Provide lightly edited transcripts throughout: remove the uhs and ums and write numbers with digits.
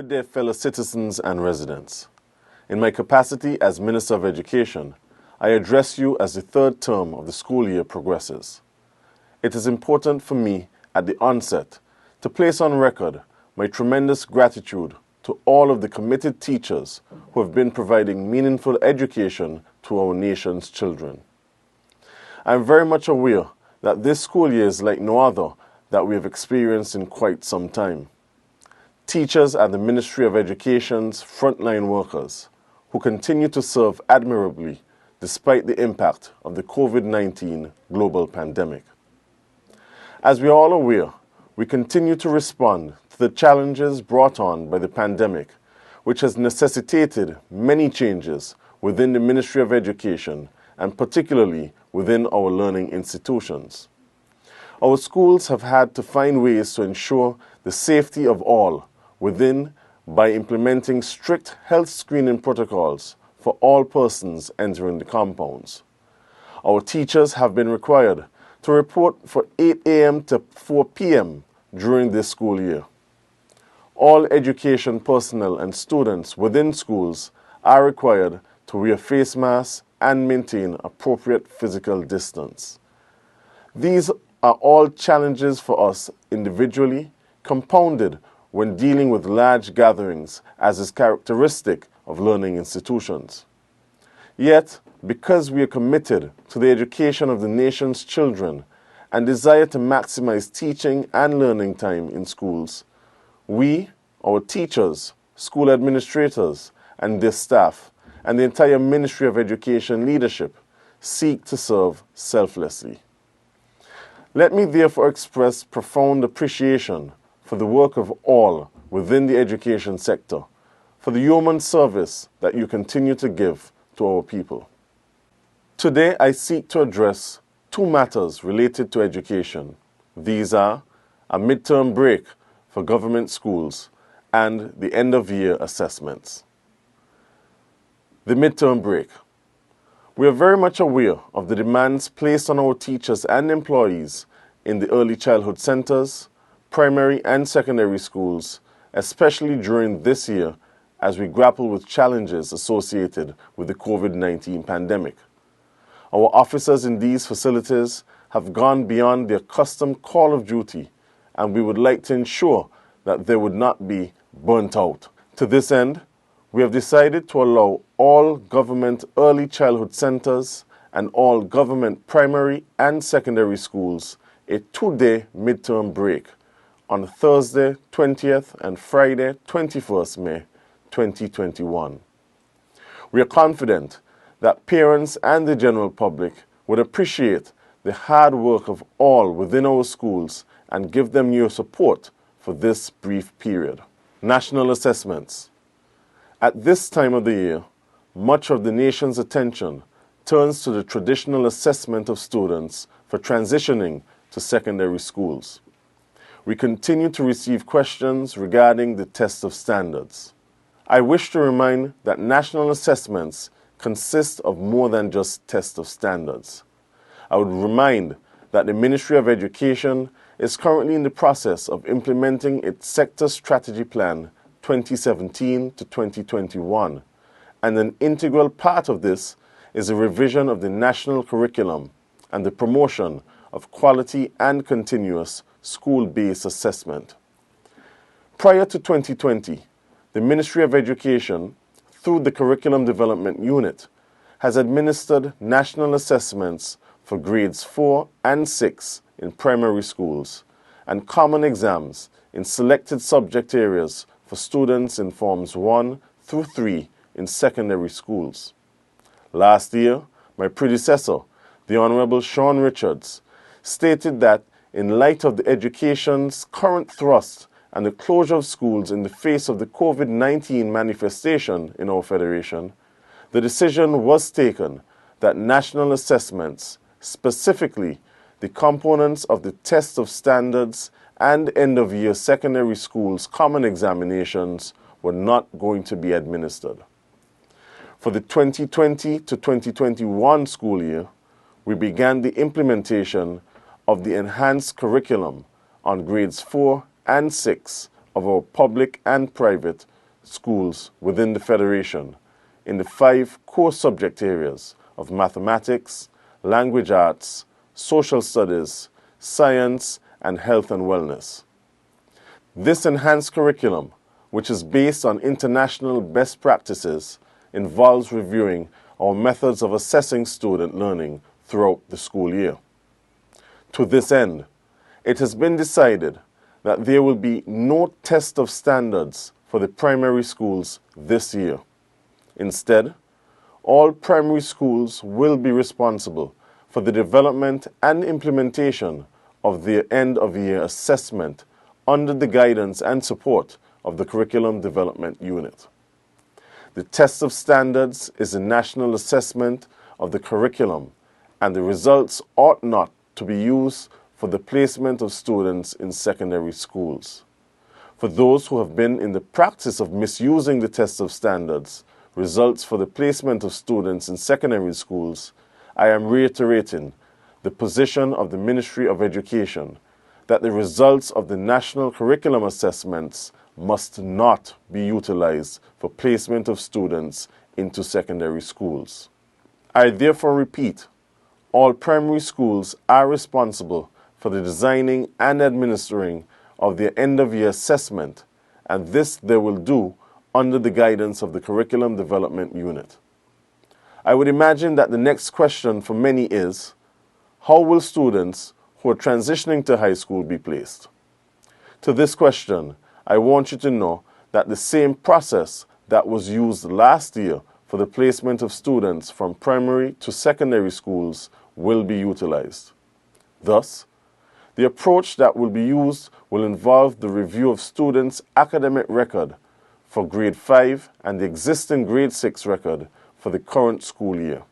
Good day, fellow citizens and residents. In my capacity as Minister of Education, I address you as the third term of the school year progresses. It is important for me at the onset to place on record my tremendous gratitude to all of the committed teachers who have been providing meaningful education to our nation's children. I am very much aware that this school year is like no other that we have experienced in quite some time. Teachers are the Ministry of Education's frontline workers who continue to serve admirably despite the impact of the COVID-19 global pandemic. As we are all aware, we continue to respond to the challenges brought on by the pandemic, which has necessitated many changes within the Ministry of Education and particularly within our learning institutions. Our schools have had to find ways to ensure the safety of all within by implementing strict health screening protocols for all persons entering the compounds. Our teachers have been required to report for 8 a.m. to 4 p.m. during this school year. All education personnel and students within schools are required to wear face masks and maintain appropriate physical distance. These are all challenges for us individually, compounded when dealing with large gatherings, as is characteristic of learning institutions. Yet, because we are committed to the education of the nation's children and desire to maximize teaching and learning time in schools, we, our teachers, school administrators, and their staff, and the entire Ministry of Education leadership seek to serve selflessly. Let me therefore express profound appreciation for the work of all within the education sector, for the human service that you continue to give to our people. Today, I seek to address two matters related to education. These are a midterm break for government schools and the end-of-year assessments. The midterm break. We are very much aware of the demands placed on our teachers and employees in the early childhood centers, primary and secondary schools, especially during this year as we grapple with challenges associated with the COVID-19 pandemic. Our officers in these facilities have gone beyond their custom call of duty, and we would like to ensure that they would not be burnt out. To this end, we have decided to allow all government early childhood centers and all government primary and secondary schools a 2-day midterm break on Thursday 20th and Friday 21st May 2021. We are confident that parents and the general public would appreciate the hard work of all within our schools and give them your support for this brief period. National assessments. At this time of the year, much of the nation's attention turns to the traditional assessment of students for transitioning to secondary schools. We continue to receive questions regarding the test of standards. I wish to remind that national assessments consist of more than just test of standards. I would remind that the Ministry of Education is currently in the process of implementing its Sector Strategy Plan 2017 to 2021, and an integral part of this is a revision of the national curriculum and the promotion of quality and continuous school-based assessment. Prior to 2020, the Ministry of Education, through the Curriculum Development Unit, has administered national assessments for grades 4 and 6 in primary schools and common exams in selected subject areas for students in Forms 1 through 3 in secondary schools. Last year, my predecessor, the Honorable Sean Richards, stated that in light of the education's current thrust and the closure of schools in the face of the COVID-19 manifestation in our federation, the decision was taken that national assessments, specifically the components of the test of standards and end-of-year secondary schools common examinations, were not going to be administered. For the 2020 to 2021 school year, we began the implementation of the enhanced curriculum on grades 4 and 6 of our public and private schools within the Federation in the 5 core subject areas of mathematics, language arts, social studies, science, and health and wellness. This enhanced curriculum, which is based on international best practices, involves reviewing our methods of assessing student learning throughout the school year. To this end, it has been decided that there will be no test of standards for the primary schools this year. Instead, all primary schools will be responsible for the development and implementation of their end-of-year assessment under the guidance and support of the Curriculum Development Unit. The test of standards is a national assessment of the curriculum, and the results ought not to be used for the placement of students in secondary schools. For those who have been in the practice of misusing the test of standards, results for the placement of students in secondary schools, I am reiterating the position of the Ministry of Education that the results of the national curriculum assessments must not be utilized for placement of students into secondary schools. I therefore repeat, all primary schools are responsible for the designing and administering of their end-of-year assessment, and this they will do under the guidance of the Curriculum Development Unit. I would imagine that the next question for many is, how will students who are transitioning to high school be placed? To this question, I want you to know that the same process that was used last year for the placement of students from primary to secondary schools will be utilized. Thus, the approach that will be used will involve the review of students' academic record for grade 5 and the existing grade 6 record for the current school year.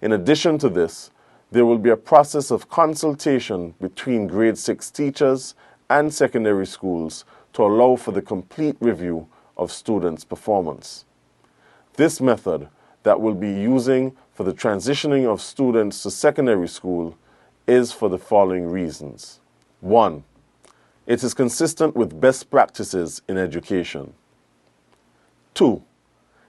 In addition to this, there will be a process of consultation between grade 6 teachers and secondary schools to allow for the complete review of students' performance. This method that we'll be using for the transitioning of students to secondary school is for the following reasons. 1. It is consistent with best practices in education. 2.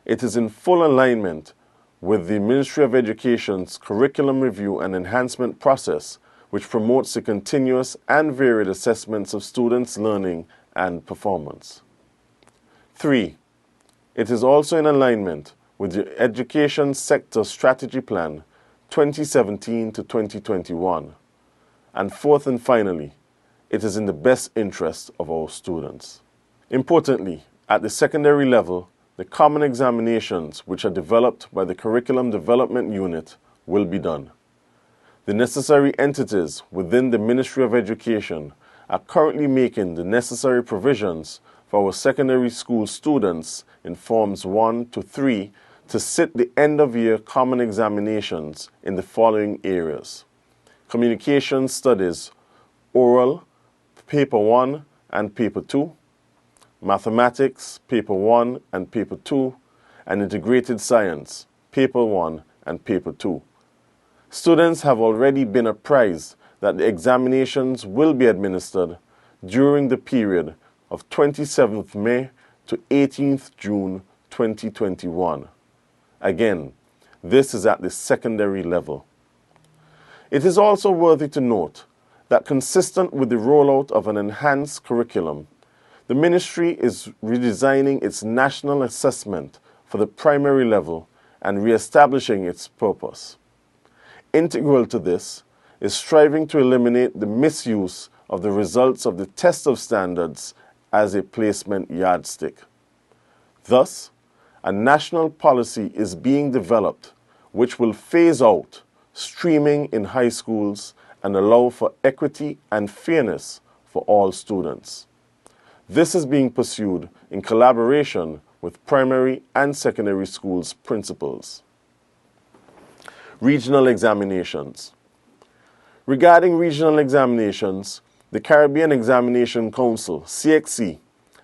It is in full alignment with the Ministry of Education's curriculum review and enhancement process, which promotes the continuous and varied assessments of students' learning and performance. 3. It is also in alignment with the Education Sector Strategy Plan 2017 to 2021. And 4th and finally, it is in the best interest of our students. Importantly, at the secondary level, the common examinations which are developed by the Curriculum Development Unit will be done. The necessary entities within the Ministry of Education are currently making the necessary provisions for our secondary school students in Forms 1 to 3 to sit the end-of-year common examinations in the following areas: Communication Studies, Oral, Paper 1 and Paper 2, Mathematics, Paper 1 and Paper 2, and Integrated Science, Paper 1 and Paper 2. Students have already been apprised that the examinations will be administered during the period of 27th May to 18th June 2021. Again, this is at the secondary level. It is also worthy to note that consistent with the rollout of an enhanced curriculum, the Ministry is redesigning its national assessment for the primary level and re-establishing its purpose. Integral to this is striving to eliminate the misuse of the results of the test of standards as a placement yardstick. Thus, a national policy is being developed which will phase out streaming in high schools and allow for equity and fairness for all students. This is being pursued in collaboration with primary and secondary schools' principals. Regional examinations. Regarding regional examinations, the Caribbean Examination Council, CXC,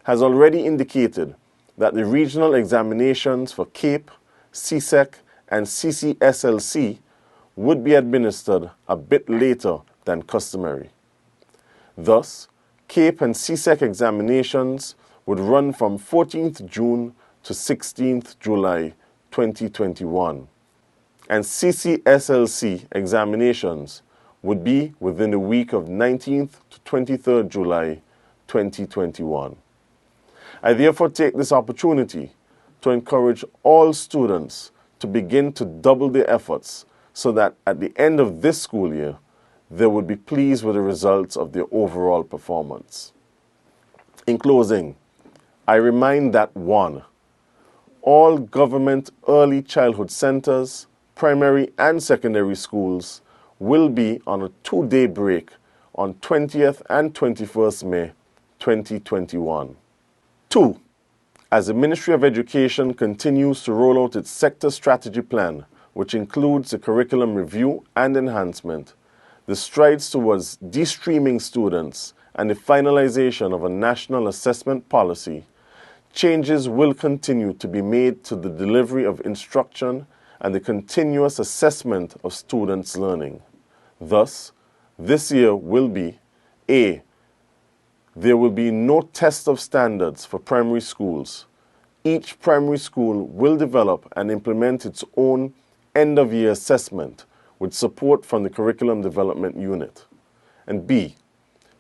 has already indicated that the regional examinations for CAPE, CSEC, and CCSLC would be administered a bit later than customary. Thus, CAPE and CSEC examinations would run from 14th June to 16th July 2021, and CCSLC examinations would be within the week of 19th to 23rd July 2021. I therefore take this opportunity to encourage all students to begin to double their efforts so that at the end of this school year, they would be pleased with the results of their overall performance. In closing, I remind that 1. All government early childhood centers, primary and secondary schools will be on a 2-day break on 20th and 21st May 2021. 2. As the Ministry of Education continues to roll out its sector strategy plan, which includes the curriculum review and enhancement, the strides towards de-streaming students, and the finalization of a national assessment policy, changes will continue to be made to the delivery of instruction and the continuous assessment of students' learning. Thus, this year will be A. There will be no test of standards for primary schools. Each primary school will develop and implement its own end-of-year assessment with support from the Curriculum Development Unit. And B.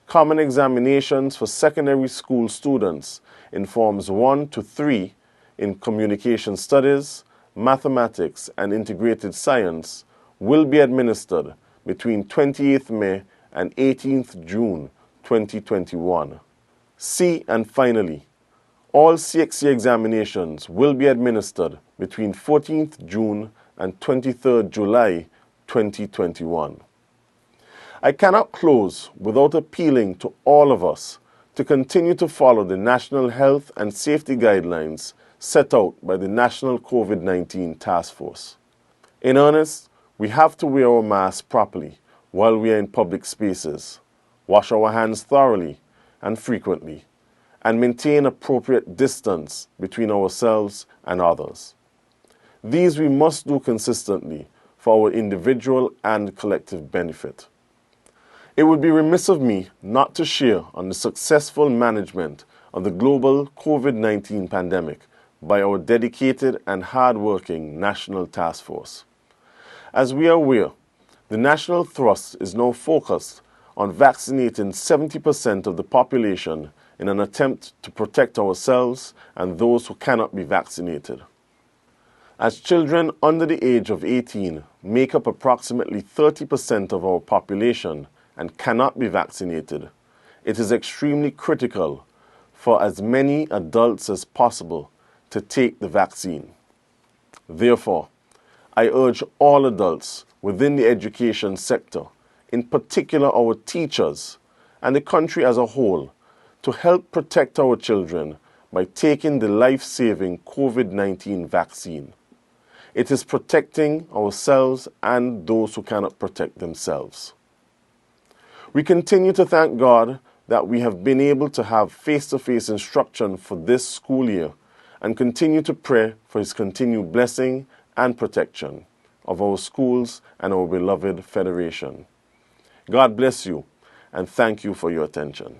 Common examinations for secondary school students in Forms 1 to 3 in Communication Studies, Mathematics, and Integrated Science will be administered between 28th May and 18th June 2021. C. And finally, all CXC examinations will be administered between 14th June and 23rd July 2021. I cannot close without appealing to all of us to continue to follow the national health and safety guidelines set out by the National COVID-19 Task Force. In earnest, we have to wear our masks properly while we are in public spaces, wash our hands thoroughly and frequently, and maintain appropriate distance between ourselves and others. These we must do consistently for our individual and collective benefit. It would be remiss of me not to share on the successful management of the global COVID-19 pandemic by our dedicated and hard-working National Task Force. As we are aware, the national thrust is now focused on vaccinating 70% of the population in an attempt to protect ourselves and those who cannot be vaccinated. As children under the age of 18 make up approximately 30% of our population and cannot be vaccinated, it is extremely critical for as many adults as possible to take the vaccine. Therefore, I urge all adults within the education sector, in particular our teachers and the country as a whole, to help protect our children by taking the life-saving COVID-19 vaccine. It is protecting ourselves and those who cannot protect themselves. We continue to thank God that we have been able to have face-to-face instruction for this school year and continue to pray for His continued blessing and protection of our schools and our beloved Federation. God bless you and thank you for your attention.